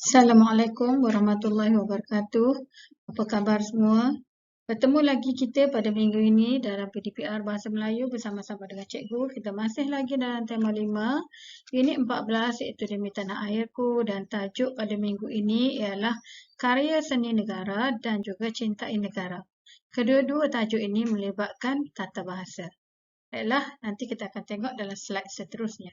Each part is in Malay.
Assalamualaikum warahmatullahi wabarakatuh. Apa khabar semua? Bertemu lagi kita pada minggu ini dalam PDPR Bahasa Melayu bersama-sama dengan cikgu. Kita masih lagi dalam tema 5, unit 14 iaitu Demi Tanah Airku, dan tajuk pada minggu ini ialah Karya Seni Negara dan juga Cintai Negara. Kedua-dua tajuk ini melibatkan tata bahasa. Baiklah, nanti kita akan tengok dalam slide seterusnya.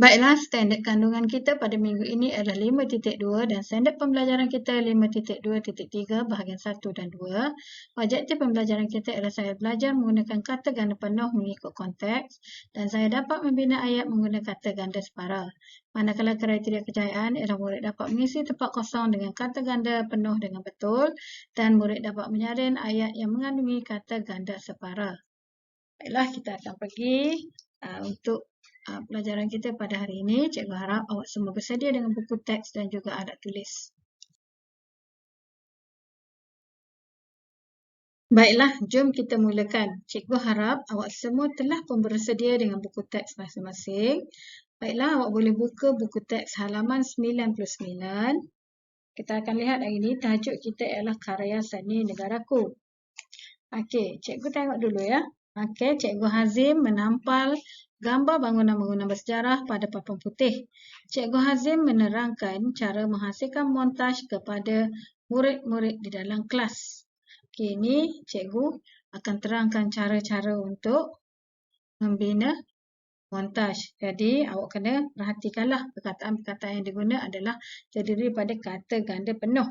Baiklah, standard kandungan kita pada minggu ini adalah 5.2 dan standard pembelajaran kita 5.2.3 bahagian 1 dan 2. Objektif pembelajaran kita ialah saya belajar menggunakan kata ganda penuh mengikut konteks dan saya dapat membina ayat menggunakan kata ganda separa. Manakala kriteria kejayaan ialah murid dapat mengisi tempat kosong dengan kata ganda penuh dengan betul dan murid dapat menyaring ayat yang mengandungi kata ganda separa. Baiklah, kita akan pergi untuk pelajaran kita pada hari ini. Cikgu harap awak semua bersedia dengan buku teks dan juga alat tulis. Baiklah, jom kita mulakan. Cikgu harap awak semua telah pun bersedia dengan buku teks masing-masing. Baiklah, awak boleh buka buku teks halaman 99. Kita akan lihat hari ini tajuk kita ialah Karya Seni Negaraku. Okey, cikgu tengok dulu ya. Okey, Cikgu Hazim menampal gambar bangunan-bangunan bersejarah pada papan putih. Cikgu Hazim menerangkan cara menghasilkan montaj kepada murid-murid di dalam kelas. Okey, ini cikgu akan terangkan cara-cara untuk membina montaj. Jadi, awak kena perhatikanlah perkataan-perkataan yang diguna adalah terdiri pada kata ganda penuh.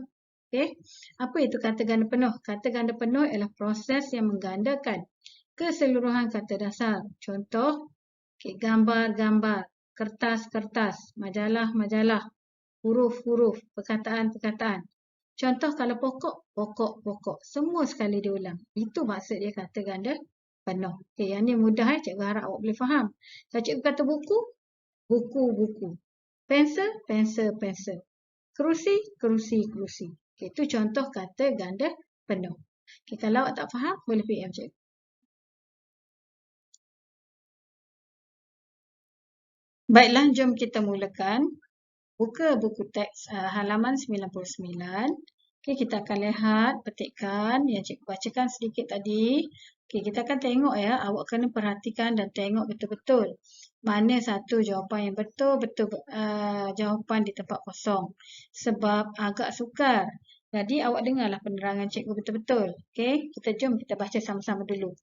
Okey, apa itu kata ganda penuh? Kata ganda penuh ialah proses yang menggandakan keseluruhan kata dasar. Contoh, gambar-gambar, kertas-kertas, majalah-majalah, huruf-huruf, perkataan-perkataan. Contoh kalau pokok, pokok-pokok. Semua sekali diulang. Itu maksud dia kata ganda penuh. Okey, yang ni mudah cikgu harap awak boleh faham. Kalau cikgu kata buku, buku-buku. Pensel, pensel-pensel. Kerusi, kerusi-kerusi. Okey, itu contoh kata ganda penuh. Okey, kalau awak tak faham, boleh PM cikgu. Baiklah, jom kita mulakan. Buka buku teks halaman 99. Okey, kita akan lihat petikan yang cikgu bacakan sedikit tadi. Okey, kita akan tengok ya, awak kena perhatikan dan tengok betul-betul mana satu jawapan yang betul-betul jawapan di tempat kosong. Sebab agak sukar. Jadi awak dengarlah penerangan cikgu betul-betul. Okey, jom kita baca sama-sama dulu.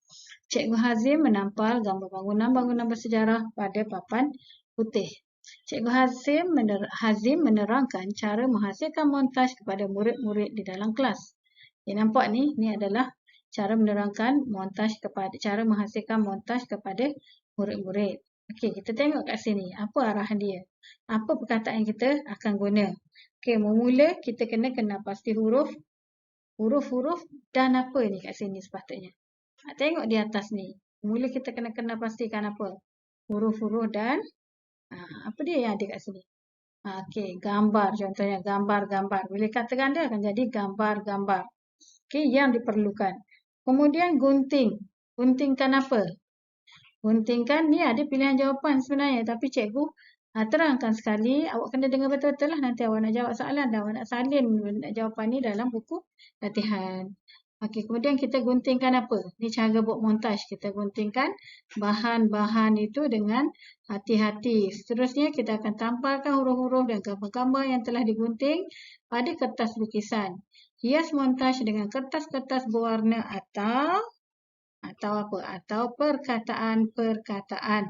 Cikgu Hazim menampal gambar bangunan-bangunan bersejarah pada papan putih. Cikgu Hazim menerangkan cara menghasilkan montaj kepada murid-murid di dalam kelas. Nampak ni adalah cara menerangkan cara menghasilkan montaj kepada murid-murid. Okey, kita tengok kat sini apa arahan dia. Apa perkataan yang kita akan guna. Okey, memula kita kena kenal pasti huruf-huruf dan apa ni kat sini sepatutnya. Tengok di atas ni. Mula kita kena kenal pastikan apa. Huruf-huruf dan apa dia yang ada kat sini? Okey, gambar. Contohnya gambar-gambar. Bila kata ganda akan jadi gambar-gambar. Okey, yang diperlukan. Kemudian gunting. Guntingkan apa? Guntingkan ni ada pilihan jawapan sebenarnya. Tapi cikgu terangkan sekali. Awak kena dengar betul-betul lah. Nanti awak nak jawab soalan dan awak nak salin jawapan ni dalam buku latihan. Okey, kemudian kita guntingkan apa? Ni cara buat montaj. Kita guntingkan bahan-bahan itu dengan hati-hati. Seterusnya kita akan tampalkan huruf-huruf dan gambar-gambar yang telah digunting pada kertas lukisan. Hias montaj dengan kertas-kertas berwarna atau apa? Atau perkataan-perkataan.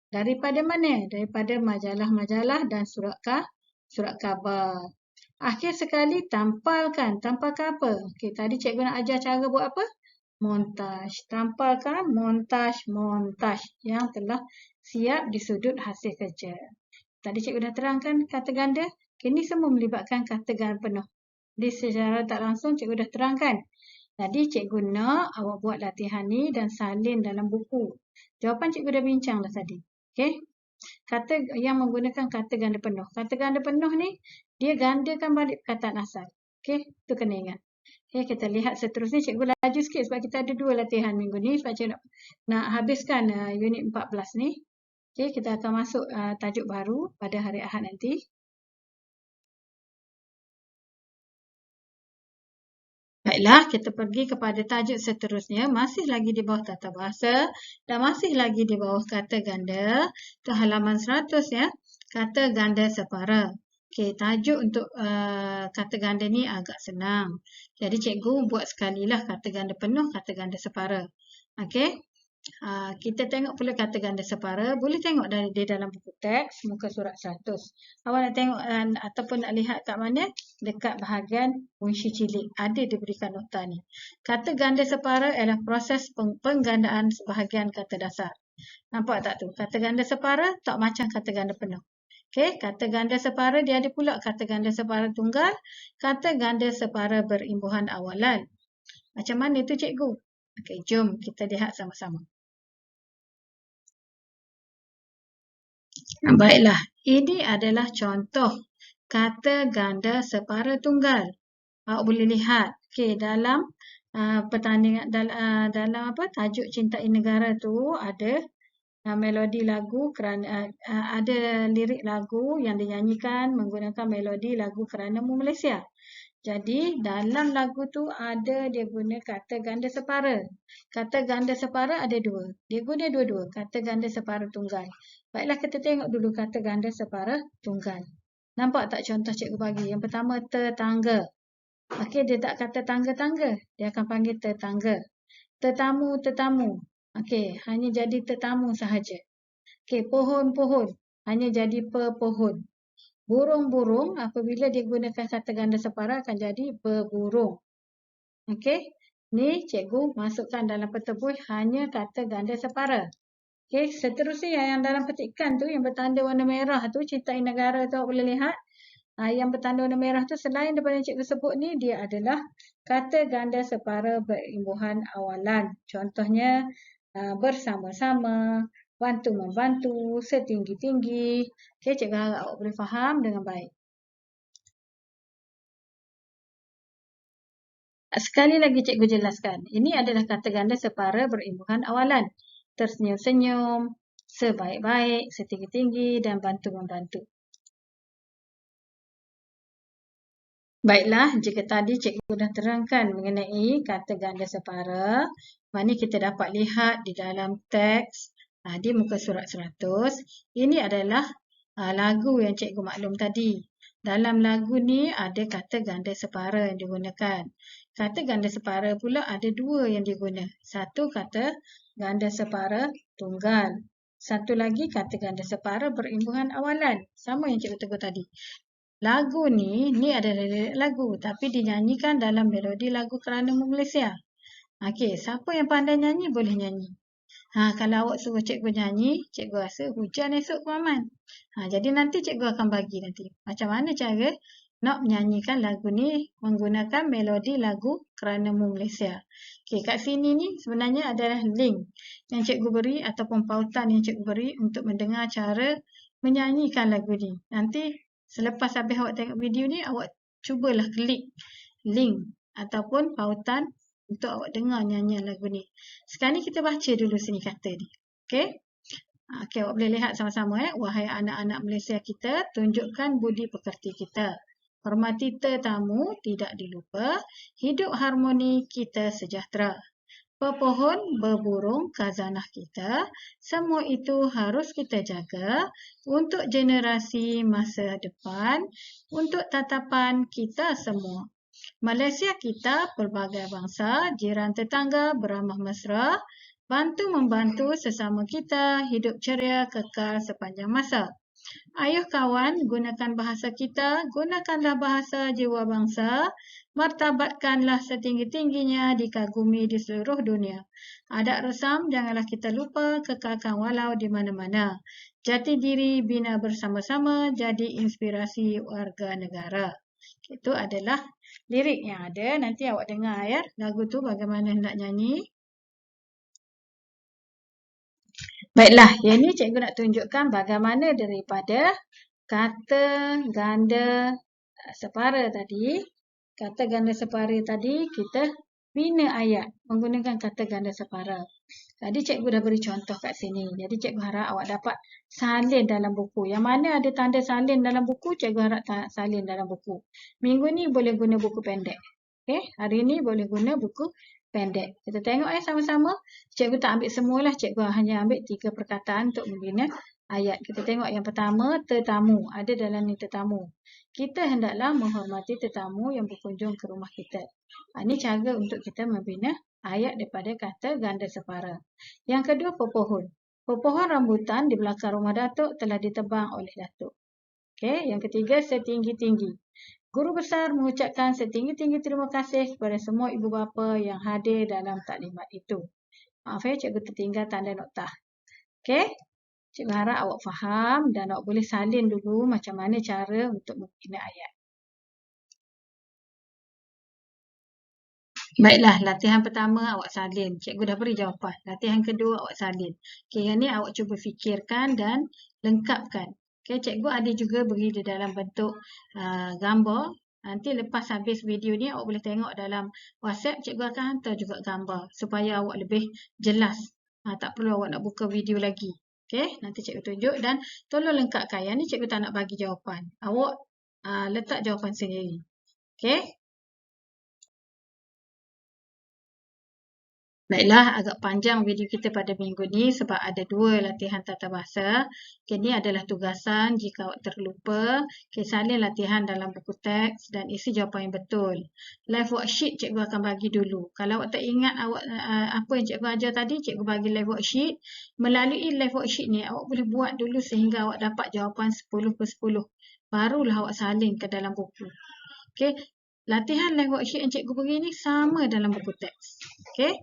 Daripada mana? Daripada majalah-majalah dan surat khabar. Akhir sekali tampalkan. Tampalkan apa? Okey, tadi cikgu nak ajar cara buat apa? Montaj. Tampalkan montaj yang telah siap di sudut hasil kerja. Tadi cikgu dah terangkan kata ganda. Ini semua melibatkan kata ganda penuh. Jadi secara tak langsung cikgu dah terangkan. Tadi cikgu nak awak buat latihan ni dan salin dalam buku. Jawapan cikgu dah bincang dah tadi. Okey? Kata yang menggunakan kata ganda penuh. Kata ganda penuh ni, dia gandakan balik perkataan asal. Okey, itu kena ingat. Okey, kita lihat seterusnya. Cikgu laju sikit sebab kita ada 2 latihan minggu ni. Sebab cikgu nak habiskan unit 14 ni. Okey, kita akan masuk tajuk baru pada hari Ahad nanti. Baiklah, kita pergi kepada tajuk seterusnya. Masih lagi di bawah tata bahasa dan masih lagi di bawah kata ganda. Ke halaman 100 ya. Kata ganda separa. Okey, tajuk untuk kata ganda ni agak senang. Jadi cikgu buat sekalilah kata ganda penuh, kata ganda separa. Okey. Kita tengok pula kata ganda separa. Boleh tengok di dalam buku teks, muka surat 100. Awak nak tengok ataupun nak lihat kat mana? Dekat bahagian punci cilik. Ada diberikan nota ni. Kata ganda separa ialah proses penggandaan sebahagian kata dasar. Nampak tak tu? Kata ganda separa tak macam kata ganda penuh. Okey, kata ganda separa dia ada pula kata ganda separa tunggal, kata ganda separa berimbuhan awalan. Macam mana tu cikgu? Okey, jom kita lihat sama-sama. Baiklah, ini adalah contoh kata ganda separa tunggal. Awak boleh lihat, okey, dalam pertandingan dalam apa tajuk Cintai Negara tu ada melodi lagu kerana ada lirik lagu yang dinyanyikan menggunakan melodi lagu Keranamu Malaysia. Jadi dalam lagu tu ada dia guna kata ganda separa. Kata ganda separa ada dua. Dia guna dua-dua. Kata ganda separa tunggal. Baiklah kita tengok dulu kata ganda separa tunggal. Nampak tak contoh cikgu bagi? Yang pertama tetangga. Okey, dia tak kata tangga-tangga. Dia akan panggil tetangga. Tetamu-tetamu. Okey, hanya jadi tetamu sahaja. Okey, pohon-pohon. Hanya jadi pepohon. Burung-burung apabila dia gunakan kata ganda separa akan jadi berburung. Okey. Ni cikgu masukkan dalam petebuih hanya kata ganda separa. Okey, seterusnya yang dalam petikan tu yang bertanda warna merah tu Cintai Negara tu awak boleh lihat. Yang bertanda warna merah tu selain daripada yang cikgu sebut ni dia adalah kata ganda separa berimbuhan awalan. Contohnya bersama-sama, bantu-membantu, setinggi-tinggi. Okey, cikgu harap awak boleh faham dengan baik. Sekali lagi cikgu jelaskan. Ini adalah kata ganda separa berimbuhan awalan. Tersenyum-senyum, sebaik-baik, setinggi-tinggi dan bantu-membantu. Baiklah, jika tadi cikgu dah terangkan mengenai kata ganda separa, mana kita dapat lihat di dalam teks di muka surat 100, ini adalah lagu yang cikgu maklum tadi. Dalam lagu ni ada kata ganda separa yang digunakan. Kata ganda separa pula ada dua yang diguna. Satu kata ganda separa tunggal. Satu lagi kata ganda separa berimbuhan awalan. Sama yang cikgu tegur tadi. Lagu ni adalah lirik lagu tapi dinyanyikan dalam melodi lagu Keranamu Malaysia. Okey, siapa yang pandai nyanyi boleh nyanyi. Kalau awak suruh cikgu nyanyi, cikgu rasa hujan esok pun aman. Jadi nanti cikgu akan bagi nanti. Macam mana cara nak menyanyikan lagu ni menggunakan melodi lagu Keranamu Malaysia. Okey, kat sini ni sebenarnya adalah link yang cikgu beri ataupun pautan yang cikgu beri untuk mendengar cara menyanyikan lagu ni. Nanti selepas habis awak tengok video ni, awak cubalah klik link ataupun pautan untuk awak dengar nyanyian lagu ni. Sekarang ni kita baca dulu sini kata ni. Okey? Okey, awak boleh lihat sama-sama. Wahai anak-anak Malaysia kita, tunjukkan budi pekerti kita. Hormati tetamu, tidak dilupa. Hidup harmoni, kita sejahtera. Pepohon, berburung, khazanah kita. Semua itu harus kita jaga untuk generasi masa depan, untuk tatapan kita semua. Malaysia kita pelbagai bangsa, jiran tetangga beramah mesra, bantu-membantu sesama kita, hidup ceria kekal sepanjang masa. Ayuh kawan, gunakan bahasa kita, gunakanlah bahasa jiwa bangsa, martabatkanlah setinggi-tingginya, dikagumi di seluruh dunia. Adat resam, janganlah kita lupa, kekalkan walau di mana-mana. Jati diri, bina bersama-sama, jadi inspirasi warga negara. Itu adalah lirik yang ada. Nanti awak dengar ya, lagu tu bagaimana nak nyanyi. Baiklah, yang ni cikgu nak tunjukkan bagaimana daripada kata ganda separa tadi. Kata ganda separa tadi kita bina ayat menggunakan kata ganda separa. Tadi cikgu dah beri contoh kat sini. Jadi cikgu harap awak dapat salin dalam buku. Yang mana ada tanda salin dalam buku, cikgu harap salin dalam buku. Minggu ni boleh guna buku pendek. Okey, hari ni boleh guna buku pendek. Kita tengok sama-sama. Cikgu tak ambil semualah, cikgu hanya ambil 3 perkataan untuk membina ayat. Kita tengok yang pertama, tetamu. Ada dalam ni tetamu. Kita hendaklah menghormati tetamu yang berkunjung ke rumah kita. Ini cara untuk kita membina ayat daripada kata ganda separa. Yang kedua, pepohon. Pepohon rambutan di belakang rumah Datuk telah ditebang oleh Datuk. Okey, yang ketiga, setinggi-tinggi. Guru besar mengucapkan setinggi-tinggi terima kasih kepada semua ibu bapa yang hadir dalam taklimat itu. Maaf cikgu tertinggal tanda noktah. Okey, cikgu harap awak faham dan awak boleh salin dulu macam mana cara untuk membina ayat. Baiklah, latihan pertama awak salin. Cikgu dah beri jawapan. Latihan kedua awak salin. Okey, yang ni awak cuba fikirkan dan lengkapkan. Okey, cikgu ada juga beri di dalam bentuk gambar. Nanti lepas habis video ni awak boleh tengok dalam WhatsApp, cikgu akan hantar juga gambar supaya awak lebih jelas. Tak perlu awak nak buka video lagi. Okey, nanti cikgu tunjuk dan tolong lengkapkan. Yang ni cikgu tak nak bagi jawapan. Awak letak jawapan sendiri. Okey? Baiklah, agak panjang video kita pada minggu ni sebab ada 2 latihan tata bahasa. Okay, ini adalah tugasan jika awak terlupa. Okay, salin latihan dalam buku teks dan isi jawapan yang betul. Live worksheet cikgu akan bagi dulu. Kalau awak tak ingat apa yang cikgu ajar tadi, cikgu bagi live worksheet. Melalui live worksheet ni, awak boleh buat dulu sehingga awak dapat jawapan 10/10. Barulah awak salin ke dalam buku. Okay. Latihan live worksheet yang cikgu beri ni sama dalam buku teks. Okey.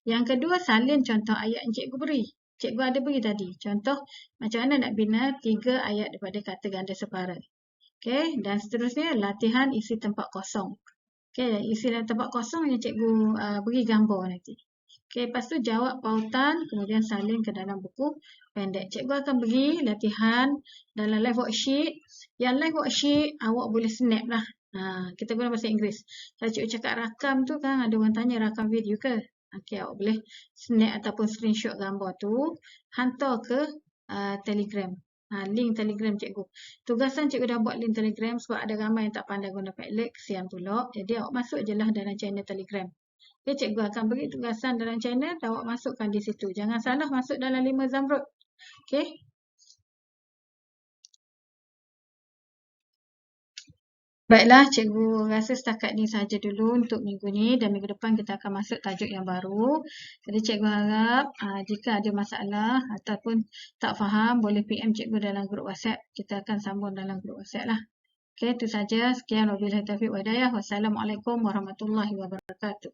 Yang kedua, salin contoh ayat yang cikgu beri. Cikgu ada beri tadi. Contoh macam mana nak bina 3 ayat daripada kata ganda separa. Okey. Dan seterusnya, latihan isi tempat kosong. Okey, isi tempat kosong yang cikgu beri gambar nanti. Okey, lepas tu jawab pautan, kemudian salin ke dalam buku pendek. Cikgu akan beri latihan dalam live worksheet. Yang live worksheet, awak boleh snap lah. Kita guna bahasa Inggeris. Kalau cikgu cakap rakam tu kan, ada orang tanya rakam video ke? Okey, awak boleh snap ataupun screenshot gambar tu, hantar ke Telegram. Link Telegram cikgu. Tugasan cikgu dah buat link Telegram sebab ada ramai yang tak pandai guna Padlet, kesian pula. Jadi awak masuk je lah dalam channel Telegram. Okay, cikgu akan beri tugasan dalam channel dan awak masukkan di situ. Jangan salah masuk dalam 5 Zamrud. Okey. Baiklah, cikgu rasa setakat ni saja dulu untuk minggu ni dan minggu depan kita akan masuk tajuk yang baru. Jadi cikgu harap jika ada masalah ataupun tak faham boleh PM cikgu dalam grup WhatsApp. Kita akan sambung dalam grup WhatsApp lah. Okey, itu saja. Sekian wabillahi taufiq wa hidayah. Wassalamualaikum warahmatullahi wabarakatuh.